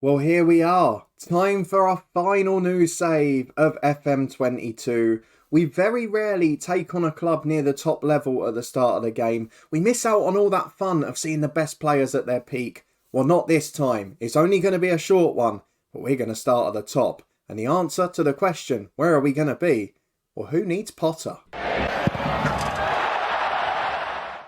Well, here we are. Time for our final news save of FM22. We very rarely take on a club near the top level at the start of the game. We miss out on all that fun of seeing the best players at their peak. Well, not this time. It's only going to be a short one, but we're going to start at the top. And the answer to the question, where are we going to be? Well, who needs Potter?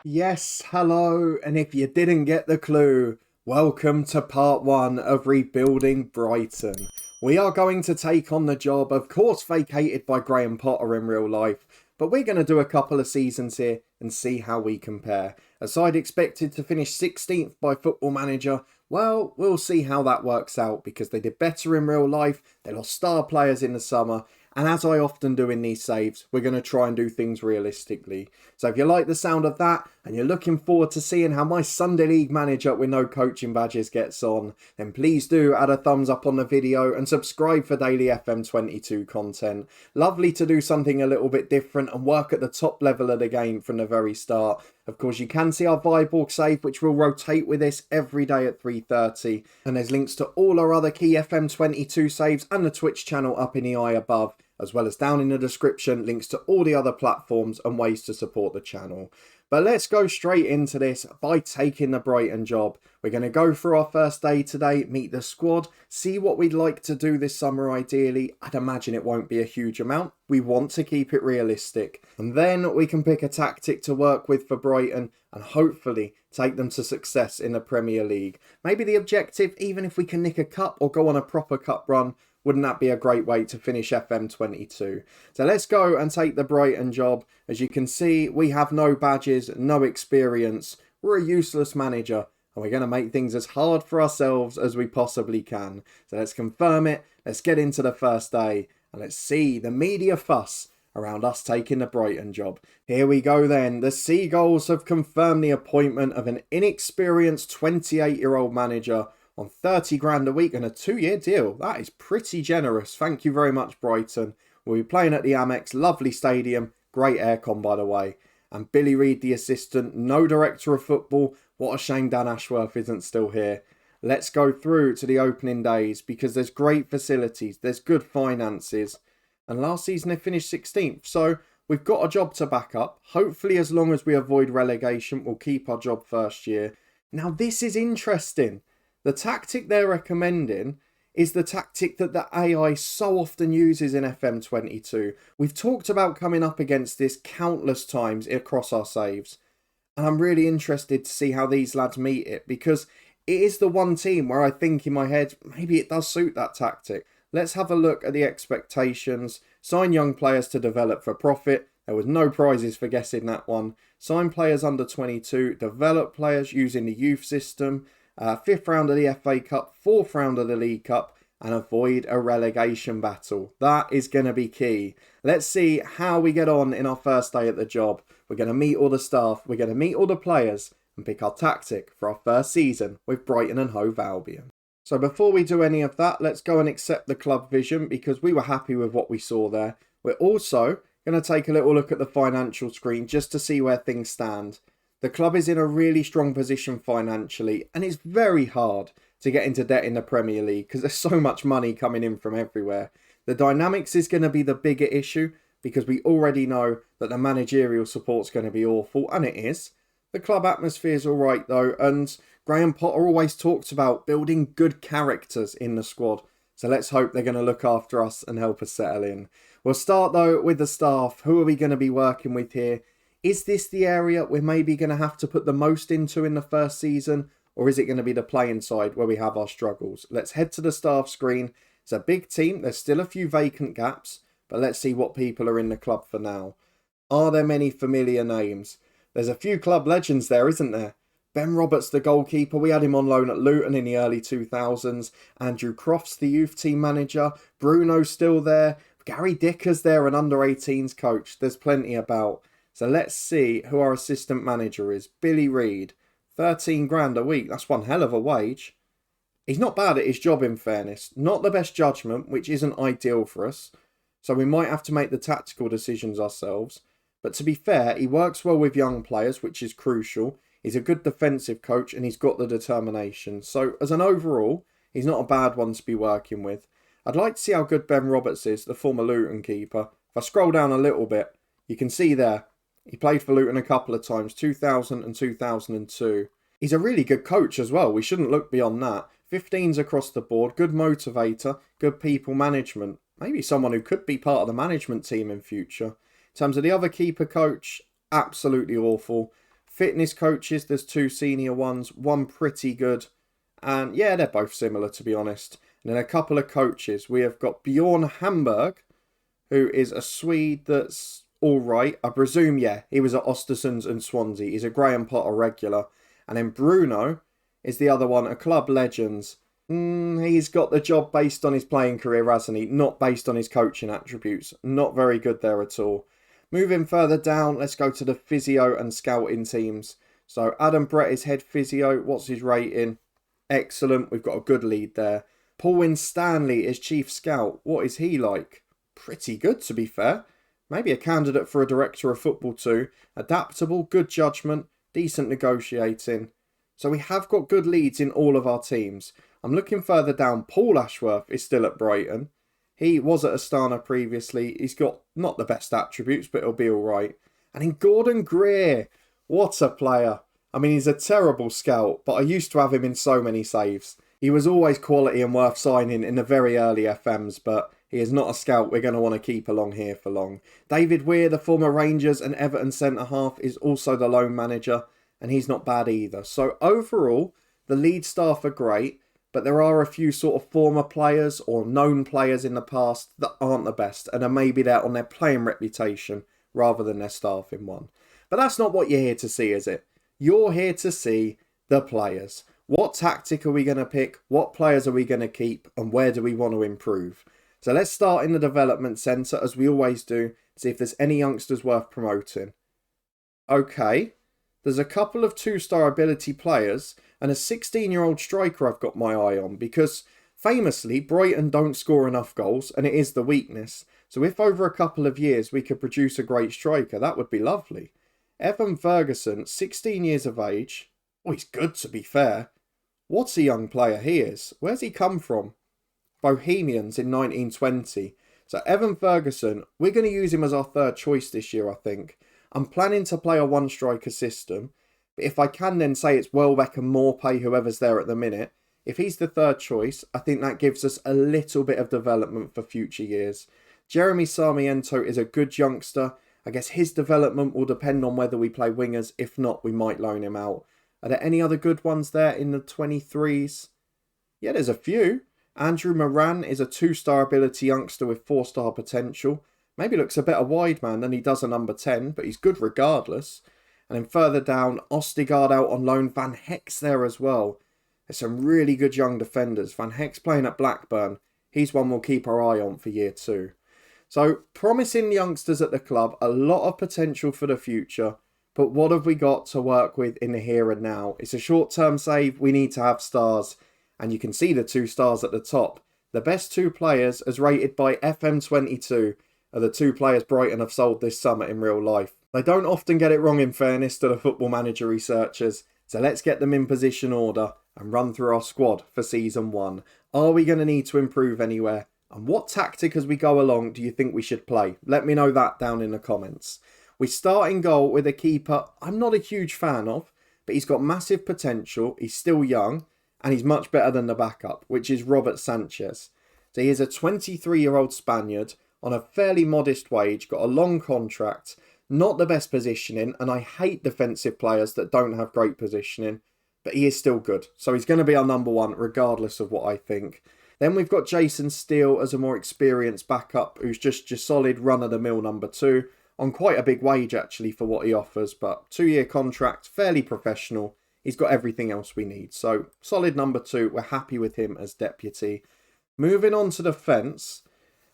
Yes, hello, and if you didn't get the clue, welcome to part one of rebuilding Brighton. We are going to take on the job, of course vacated by Graham Potter in real life, but we're going to do a couple of seasons here and see how we compare. A side expected to finish 16th by Football Manager, well, we'll see how that works out because they did better in real life, they lost star players in the summer, and as I often do in these saves, we're going to try and do things realistically. So if you like the sound of that and you're looking forward to seeing how my Sunday League manager with no coaching badges gets on, then please do add a thumbs up on the video and subscribe for daily FM22 content. Lovely to do something a little bit different and work at the top level of the game from the very start. Of course, you can see our Viborg save, which will rotate with this every day at 3:30. And there's links to all our other key FM22 saves and the Twitch channel up in the eye above, as well as down in the description, links to all the other platforms and ways to support the channel. But let's go straight into this by taking the Brighton job. We're going to go through our first day today, meet the squad, see what we'd like to do this summer ideally. I'd imagine it won't be a huge amount. We want to keep it realistic. And then we can pick a tactic to work with for Brighton and hopefully take them to success in the Premier League. Maybe the objective, even if we can nick a cup or go on a proper cup run, wouldn't that be a great way to finish FM22? So let's go and take the Brighton job. As you can see, we have no badges, no experience. We're a useless manager and we're going to make things as hard for ourselves as we possibly can. So let's confirm it. Let's get into the first day and let's see the media fuss around us taking the Brighton job. Here we go then. The Seagulls have confirmed the appointment of an inexperienced 28-year-old manager on 30 grand a week and a 2-year deal. That is pretty generous. Thank you very much, Brighton. We'll be playing at the Amex, lovely stadium, great aircon by the way. And Billy Reid, the assistant, no director of football. What a shame Dan Ashworth isn't still here. Let's go through to the opening days because there's great facilities, there's good finances. And last season they finished 16th, so we've got a job to back up. Hopefully as long as we avoid relegation, we'll keep our job first year. Now this is interesting. The tactic they're recommending is the tactic that the AI so often uses in FM22. We've talked about coming up against this countless times across our saves. And I'm really interested to see how these lads meet it because it is the one team where I think in my head, maybe it does suit that tactic. Let's have a look at the expectations. Sign young players to develop for profit. There was no prizes for guessing that one. Sign players under 22. Develop players using the youth system. 5th round of the FA Cup, 4th round of the League Cup, and avoid a relegation battle. That is going to be key. Let's see how we get on in our first day at the job. We're going to meet all the staff, we're going to meet all the players, and pick our tactic for our first season with Brighton and Hove Albion. So before we do any of that, let's go and accept the club vision because we were happy with what we saw there. We're also going to take a little look at the financial screen just to see where things stand. The club is in a really strong position financially and it's very hard to get into debt in the Premier League because there's so much money coming in from everywhere. The dynamics is going to be the bigger issue because we already know that the managerial support's going to be awful, and it is. The club atmosphere is alright though, and Graham Potter always talks about building good characters in the squad. So let's hope they're going to look after us and help us settle in. We'll start though with the staff. Who are we going to be working with here? Is this the area we're maybe going to have to put the most into in the first season? Or is it going to be the playing side where we have our struggles? Let's head to the staff screen. It's a big team. There's still a few vacant gaps. But let's see what people are in the club for now. Are there many familiar names? There's a few club legends there, isn't there? Ben Roberts, the goalkeeper. We had him on loan at Luton in the early 2000s. Andrew Crofts, the youth team manager. Bruno's still there. Gary Dicker's there, an under-18s coach. There's plenty about. So let's see who our assistant manager is. Billy Reid, 13 grand a week. That's one hell of a wage. He's not bad at his job in fairness. Not the best judgment, which isn't ideal for us. So we might have to make the tactical decisions ourselves. But to be fair, he works well with young players, which is crucial. He's a good defensive coach and he's got the determination. So as an overall, He's not a bad one to be working with. I'd like to see how good Ben Roberts is, the former Luton keeper. If I scroll down a little bit, you can see there, he played for Luton a couple of times, 2000 and 2002. He's a really good coach as well. We shouldn't look beyond that. 15s across the board, good motivator, good people management. Maybe someone who could be part of the management team in future. In terms of the other keeper coach, absolutely awful. Fitness coaches, there's 2 senior ones, one pretty good. And yeah, they're both similar, to be honest. And then a couple of coaches. We have got Bjorn Hamburg, who is a Swede that's all right. I presume, yeah, he was at Östersunds and Swansea. He's a Graham Potter regular. And then Bruno is the other one, a club legends. He's got the job based on his playing career, hasn't he? Not based on his coaching attributes. Not very good there at all. Moving further down, let's go to the physio and scouting teams. So Adam Brett is head physio. What's his rating? Excellent. We've got a good lead there. Paul Winstanley is chief scout. What is he like? Pretty good, to be fair. Maybe a candidate for a director of football too. Adaptable, good judgment, decent negotiating. So we have got good leads in all of our teams. I'm looking further down. Paul Ashworth is still at Brighton. He was at Astana previously. He's got not the best attributes, but he'll be all right. And in Gordon Greer, what a player. I mean, he's a terrible scout, but I used to have him in so many saves. He was always quality and worth signing in the very early FMs, but he is not a scout we're going to want to keep along here for long. David Weir, the former Rangers and Everton centre-half, is also the loan manager, and he's not bad either. So overall, the lead staff are great, but there are a few sort of former players or known players in the past that aren't the best and are maybe there on their playing reputation rather than their staffing one. But that's not what you're here to see, is it? You're here to see the players. What tactic are we going to pick? What players are we going to keep? And where do we want to improve? So let's start in the development centre, as we always do, see if there's any youngsters worth promoting. Okay, there's a couple of 2-star ability players and a 16-year-old striker I've got my eye on, because famously Brighton don't score enough goals and it is the weakness. So if over a couple of years we could produce a great striker, that would be lovely. Evan Ferguson, 16 years of age. Oh, he's good, to be fair. What a young player he is. Where's he come from? Bohemians in 1920. So Evan Ferguson, we're going to use him as our third choice this year, I think. I'm planning to play a 1-striker system. But if I can then say it's Welbeck and Morpay, whoever's there at the minute, if he's the third choice, I think that gives us a little bit of development for future years. Jeremy Sarmiento is a good youngster. I guess his development will depend on whether we play wingers. If not, we might loan him out. Are there any other good ones there in the 23s? Yeah, there's a few. Andrew Moran is a 2-star ability youngster with 4-star potential. Maybe looks a better wide man than he does a number 10, but he's good regardless. And then further down, Ostigard out on loan. Van Heck's there as well. There's some really good young defenders. Van Heck's playing at Blackburn. He's one we'll keep our eye on for year 2. So, promising youngsters at the club, a lot of potential for the future. But what have we got to work with in the here and now? It's a short-term save. We need to have stars. And you can see the 2 stars at the top. The best 2 players, as rated by FM22, are the 2 players Brighton have sold this summer in real life. They don't often get it wrong, in fairness to the Football Manager researchers. So let's get them in position order and run through our squad for Season 1. Are we going to need to improve anywhere? And what tactic as we go along do you think we should play? Let me know that down in the comments. We start in goal with a keeper I'm not a huge fan of, but he's got massive potential. He's still young. And he's much better than the backup, which is Robert Sanchez. So he is a 23-year-old Spaniard on a fairly modest wage, got a long contract, not the best positioning, and I hate defensive players that don't have great positioning, but he is still good. So he's going to be our number 1, regardless of what I think. Then we've got Jason Steele as a more experienced backup, who's just your solid run-of-the-mill number 2, on quite a big wage actually for what he offers, but 2-year contract, fairly professional. He's got everything else we need. So, solid number 2. We're happy with him as deputy. Moving on to the fence.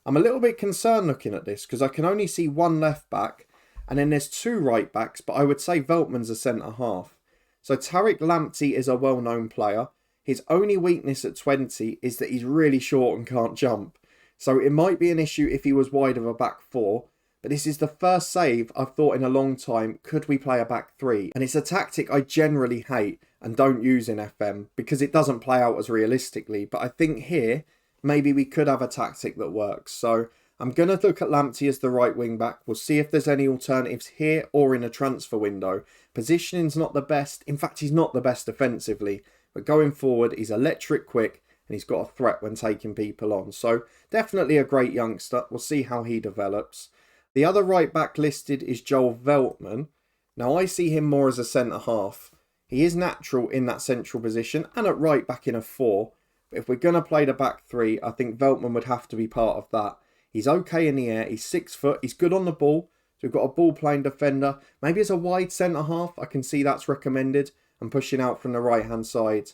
I'm a little bit concerned looking at this because I can only see 1 left back. And then there's 2 right backs. But I would say Veltman's a centre-half. So, Tariq Lamptey is a well-known player. His only weakness at 20 is that he's really short and can't jump. So, it might be an issue if he was wide of a back 4. But this is the first save I've thought in a long time, could we play a back 3? And it's a tactic I generally hate. and don't use in FM because it doesn't play out as realistically. But I think here, maybe we could have a tactic that works. So I'm going to look at Lamptey as the right wing back. We'll see if there's any alternatives here or in a transfer window. Positioning's not the best. In fact, he's not the best defensively. But going forward, he's electric quick and he's got a threat when taking people on. So definitely a great youngster. We'll see how he develops. The other right back listed is Joel Veltman. Now I see him more as a centre half. He is natural in that central position and at right back in a 4. But if we're going to play the back 3, I think Veltman would have to be part of that. He's okay in the air. He's 6 foot. He's good on the ball. So we've got a ball playing defender. Maybe as a wide centre half, I can see that's recommended. And pushing out from the right hand side.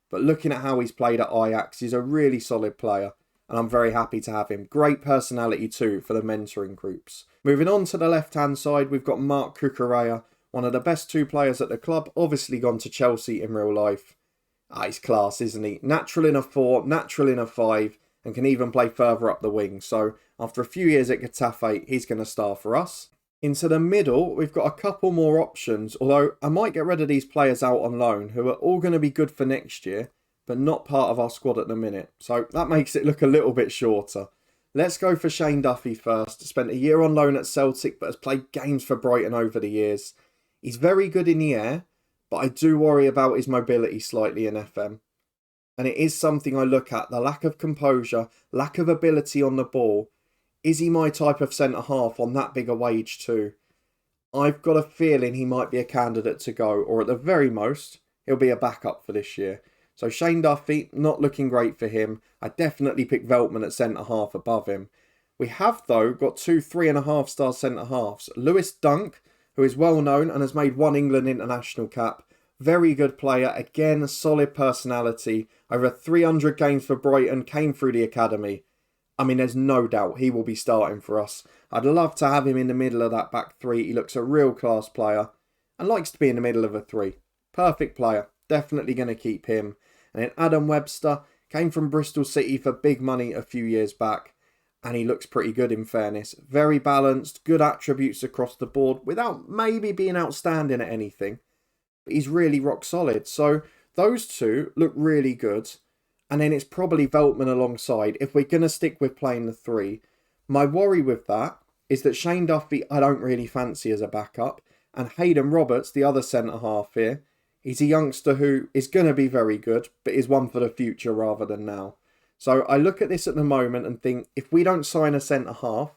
But looking at how he's played at Ajax, he's a really solid player. And I'm very happy to have him. Great personality too for the mentoring groups. Moving on to the left hand side, we've got Mark Cucurella. One of the best 2 players at the club. Obviously gone to Chelsea in real life. He's class, isn't he? Natural in a 4, natural in a 5. And can even play further up the wing. So after a few years at Getafe, he's going to start for us. Into the middle, we've got a couple more options. Although I might get rid of these players out on loan who are all going to be good for next year. But not part of our squad at the minute. So that makes it look a little bit shorter. Let's go for Shane Duffy first. Spent a year on loan at Celtic but has played games for Brighton over the years. He's very good in the air. But I do worry about his mobility slightly in FM. And it is something I look at. The lack of composure, lack of ability on the ball. Is he my type of centre-half on that big a wage too? I've got a feeling he might be a candidate to go. Or at the very most, he'll be a backup for this year. So Shane Duffy, not looking great for him. I definitely pick Veltman at centre-half above him. We have, though, got 2 3.5-star centre-halves. Lewis Dunk, who is well known and has made 1 England international cap. Very good player. Again, a solid personality. Over 300 games for Brighton. Came through the academy. I mean, there's no doubt he will be starting for us. I'd love to have him in the middle of that back 3. He looks a real class player. And likes to be in the middle of a 3. Perfect player. Definitely going to keep him. And then Adam Webster. Came from Bristol City for big money a few years back. And he looks pretty good in fairness. Very balanced. Good attributes across the board. Without maybe being outstanding at anything. But he's really rock solid. So those 2 look really good. And then it's probably Veltman alongside if we're going to stick with playing the 3. My worry with that is that Shane Duffy I don't really fancy as a backup. And Hayden Roberts, the other centre-half here, he's a youngster who is going to be very good, but is one for the future rather than now. So I look at this at the moment and think if we don't sign a centre-half,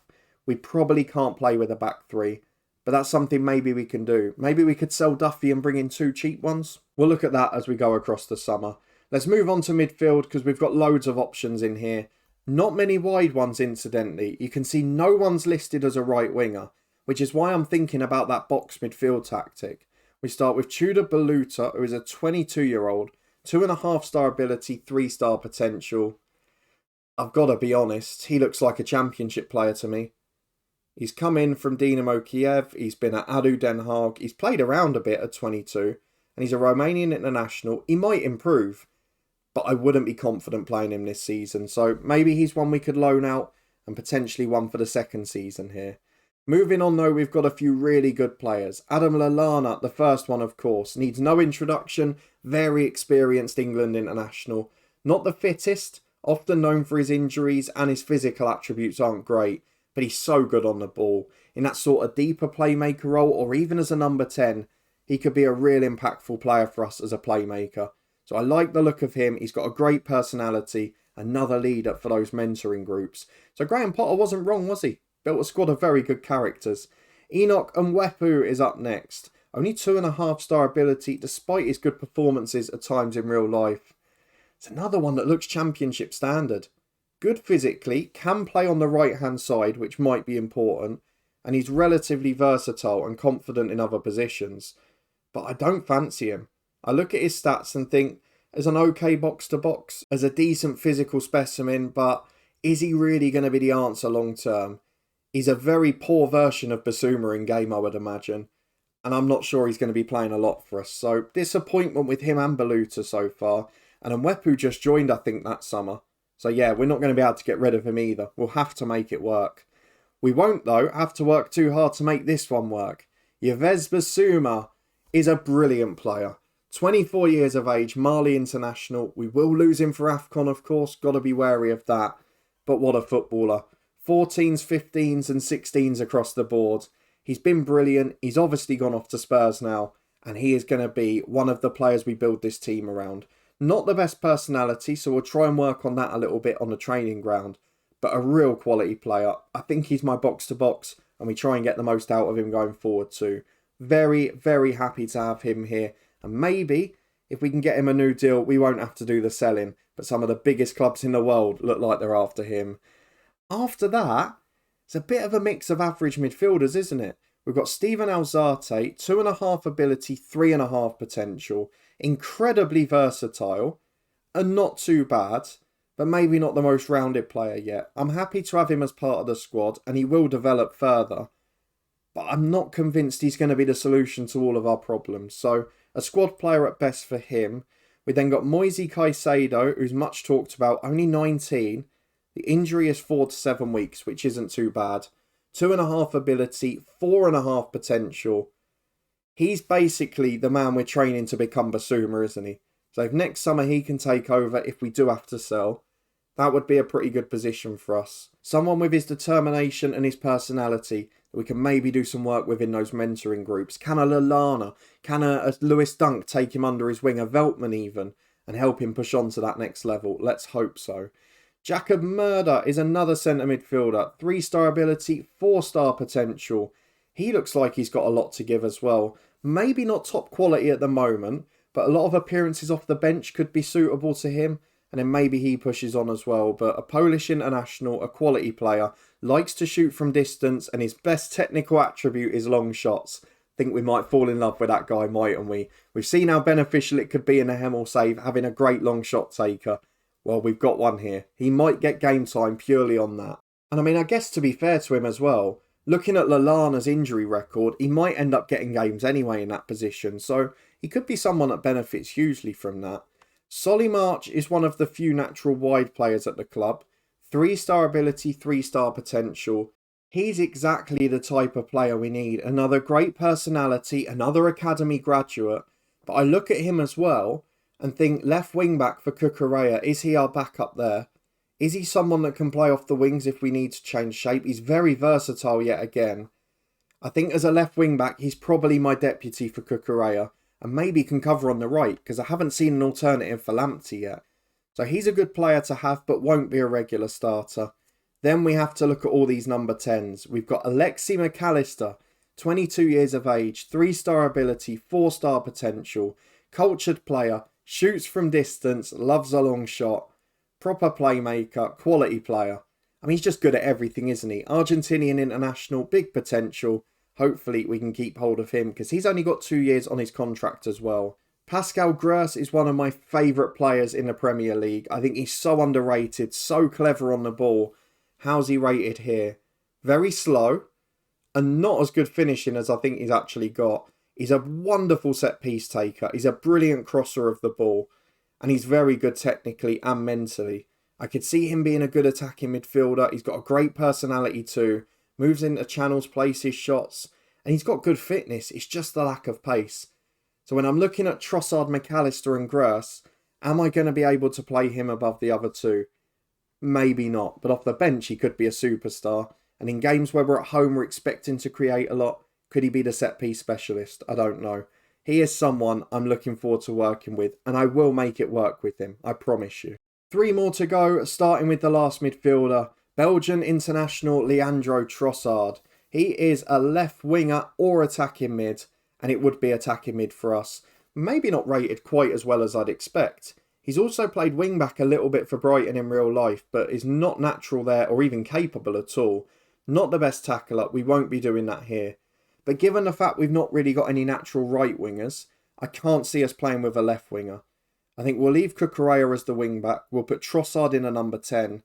we probably can't play with a back 3. But that's something maybe we can do. Maybe we could sell Duffy and bring in 2 cheap ones. We'll look at that as we go across the summer. Let's move on to midfield because we've got loads of options in here. Not many wide ones, incidentally. You can see no one's listed as a right winger, which is why I'm thinking about that box midfield tactic. We start with Tudor Baluta, who is a 22-year-old, 2.5-star ability, 3-star potential. I've got to be honest, he looks like a championship player to me. He's come in from Dynamo Kiev, he's been at Adu Den Haag, he's played around a bit at 22, and he's a Romanian international. He might improve, but I wouldn't be confident playing him this season. So maybe he's one we could loan out and potentially one for the second season here. Moving on though, we've got a few really good players. Adam Lallana, the first one of course, needs no introduction. Very experienced England international. Not the fittest, often known for his injuries and his physical attributes aren't great. But he's so good on the ball. In that sort of deeper playmaker role or even as a number 10, he could be a real impactful player for us as a playmaker. So I like the look of him. He's got a great personality. Another leader for those mentoring groups. So Graham Potter wasn't wrong, was he? Built a squad of very good characters. Enoch Mwepu is up next. Only 2.5-star ability despite his good performances at times in real life. It's another one that looks championship standard. Good physically, can play on the right hand side, which might be important. And he's relatively versatile and confident in other positions. But I don't fancy him. I look at his stats and think, as an okay box-to-box, as a decent physical specimen, but is he really going to be the answer long term? He's a very poor version of Basuma in game, I would imagine. And I'm not sure he's going to be playing a lot for us. So disappointment with him and Baluta so far. And Mwepu just joined, I think, that summer. So yeah, we're not going to be able to get rid of him either. We'll have to make it work. We won't, though, have to work too hard to make this one work. Yves Basuma is a brilliant player. 24 years of age, Mali international. We will lose him for AFCON, of course. Got to be wary of that. But what a footballer. 14s, 15s and 16s across the board. He's been brilliant. He's obviously gone off to Spurs now. And he is going to be one of the players we build this team around. Not the best personality, so we'll try and work on that a little bit on the training ground. But a real quality player. I think he's my box-to-box, and we try and get the most out of him going forward too. Very, very happy to have him here. And maybe, if we can get him a new deal, we won't have to do the selling. But some of the biggest clubs in the world look like they're after him. After that, it's a bit of a mix of average midfielders, isn't it? We've got Steven Alzate, 2.5 ability, 3.5 potential. Incredibly versatile. And not too bad. But maybe not the most rounded player yet. I'm happy to have him as part of the squad. And he will develop further. But I'm not convinced he's going to be the solution to all of our problems. So, a squad player at best for him. We then got Moizi Kaisado, who's much talked about, only 19. The injury is 4 to 7 weeks, which isn't too bad. 2.5 ability, 4.5 potential. He's basically the man we're training to become Basuma, isn't he? So if next summer he can take over, if we do have to sell, that would be a pretty good position for us. Someone with his determination and his personality that we can maybe do some work with in those mentoring groups. Can a Lallana, can a Lewis Dunk take him under his wing, a Veltman even, and help him push on to that next level? Let's hope so. Jacob Murder is another centre midfielder. 3-star ability, 4-star potential. He looks like he's got a lot to give as well. Maybe not top quality at the moment, but a lot of appearances off the bench could be suitable to him. And then maybe he pushes on as well. But a Polish international, a quality player, likes to shoot from distance, and his best technical attribute is long shots. Think we might fall in love with that guy, mightn't we? We've seen how beneficial it could be in a Hemel save, having a great long shot taker. Well, we've got one here. He might get game time purely on that. And I mean, I guess to be fair to him as well, looking at Lallana's injury record, he might end up getting games anyway in that position. So he could be someone that benefits hugely from that. Solly March is one of the few natural wide players at the club. 3-star ability, 3-star potential. He's exactly the type of player we need. Another great personality, another academy graduate. But I look at him as well and think left wing back for Cucurella. Is he our backup there? Is he someone that can play off the wings if we need to change shape? He's very versatile yet again. I think as a left wing back, he's probably my deputy for Cucurella. And maybe can cover on the right, because I haven't seen an alternative for Lamptey yet. So he's a good player to have, but won't be a regular starter. Then we have to look at all these number 10s. We've got Alexi Mcallister, 22 years of age, 3-star ability, 4-star potential, cultured player, shoots from distance, loves a long shot, proper playmaker, quality player. I mean, he's just good at everything, isn't he? Argentinian international, big potential. Hopefully we can keep hold of him because he's only got 2 years on his contract as well. Pascal Gross is one of my favourite players in the Premier League. I think he's so underrated, so clever on the ball. How's he rated here? Very slow and not as good finishing as I think he's actually got. He's a wonderful set piece taker. He's a brilliant crosser of the ball. And he's very good technically and mentally. I could see him being a good attacking midfielder. He's got a great personality too. Moves into channels, places shots. And he's got good fitness. It's just the lack of pace. So when I'm looking at Trossard, Mcallister and Gross, am I going to be able to play him above the other two? Maybe not. But off the bench, he could be a superstar. And in games where we're at home, we're expecting to create a lot. Could he be the set-piece specialist? I don't know. He is someone I'm looking forward to working with. And I will make it work with him. I promise you. 3 more to go, starting with the last midfielder. Belgian international Leandro Trossard. He is a left winger or attacking mid. And it would be attacking mid for us. Maybe not rated quite as well as I'd expect. He's also played wing back a little bit for Brighton in real life, but is not natural there or even capable at all. Not the best tackler, we won't be doing that here. But given the fact we've not really got any natural right wingers, I can't see us playing with a left winger. I think we'll leave Cucurella as the wing back, we'll put Trossard in a number 10,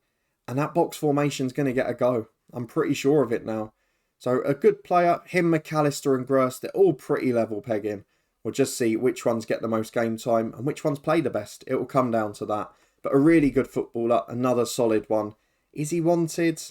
and that box formation's going to get a go. I'm pretty sure of it now. So a good player, him, Mcallister and Gross, they're all pretty level pegging. We'll just see which ones get the most game time and which ones play the best. It will come down to that. But a really good footballer, another solid one. Is he wanted?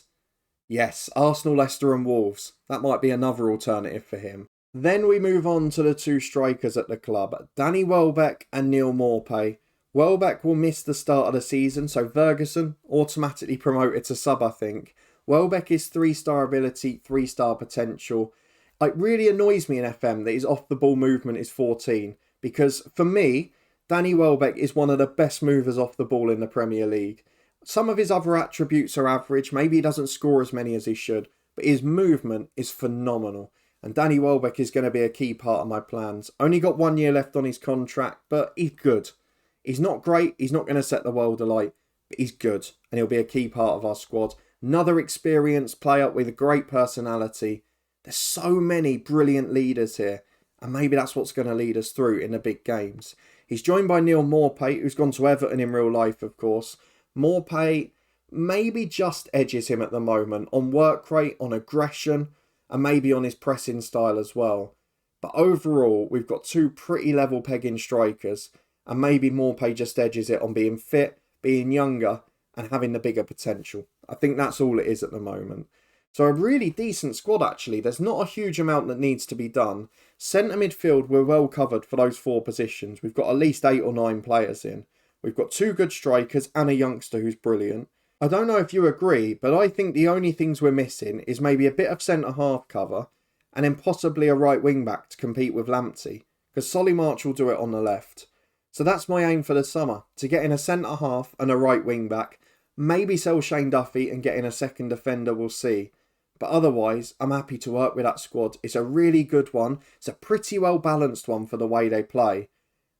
Yes, Arsenal, Leicester and Wolves. That might be another alternative for him. Then we move on to the two strikers at the club, Danny Welbeck and Neil Maupay. Welbeck will miss the start of the season, so Ferguson automatically promoted to sub, I think. Welbeck is 3-star ability, 3-star potential. It really annoys me in FM that his off-the-ball movement is 14, because for me, Danny Welbeck is one of the best movers off the ball in the Premier League. Some of his other attributes are average, maybe he doesn't score as many as he should, but his movement is phenomenal. And Danny Welbeck is going to be a key part of my plans. Only got 1 year left on his contract, but he's good. He's not great, he's not going to set the world alight, but he's good, and he'll be a key part of our squad. Another experienced player with a great personality. There's so many brilliant leaders here, and maybe that's what's going to lead us through in the big games. He's joined by Neil Maupay, who's gone to Everton in real life, of course. Maupay maybe just edges him at the moment on work rate, on aggression, and maybe on his pressing style as well. But overall, we've got two pretty level pegging strikers, and maybe Maupay just edges it on being fit, being younger, and having the bigger potential. I think that's all it is at the moment. So a really decent squad actually. There's not a huge amount that needs to be done. Centre midfield, we're well covered for those 4 positions. We've got at least 8 or 9 players in. We've got 2 good strikers and a youngster who's brilliant. I don't know if you agree, but I think the only things we're missing is maybe a bit of centre-half cover and then possibly a right wing-back to compete with Lamptey, because Solly March will do it on the left. So that's my aim for the summer, to get in a centre-half and a right wing-back. Maybe sell Shane Duffy and get in a second defender, we'll see. But otherwise, I'm happy to work with that squad. It's a really good one. It's a pretty well balanced one for the way they play.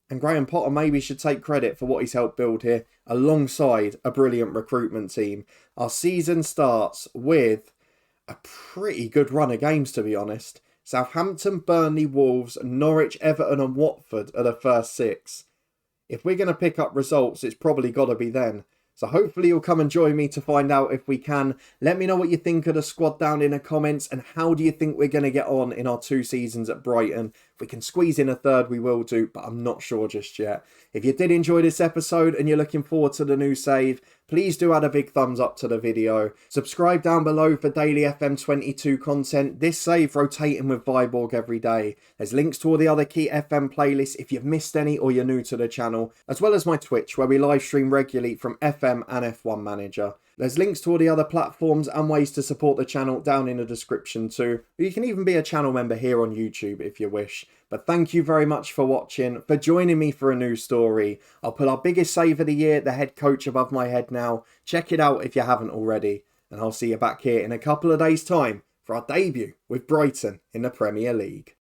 And Graham Potter maybe should take credit for what he's helped build here, alongside a brilliant recruitment team. Our season starts with a pretty good run of games, to be honest. Southampton, Burnley, Wolves, Norwich, Everton and Watford are the first 6. If we're going to pick up results, it's probably got to be then. So hopefully you'll come and join me to find out if we can. Let me know what you think of the squad down in the comments, and how do you think we're going to get on in our 2 seasons at Brighton. If we can squeeze in a third, we will do, but I'm not sure just yet. If you did enjoy this episode and you're looking forward to the new save, please do add a big thumbs up to the video. Subscribe down below for daily FM22 content. This save rotating with Viborg every day. There's links to all the other key FM playlists if you've missed any or you're new to the channel, as well as my Twitch where we live stream regularly from FM and F1 Manager. There's links to all the other platforms and ways to support the channel down in the description too. You can even be a channel member here on YouTube if you wish. But thank you very much for watching, for joining me for a new story. I'll put our biggest save of the year, the head coach, above my head now. Check it out if you haven't already. And I'll see you back here in a couple of days' time for our debut with Brighton in the Premier League.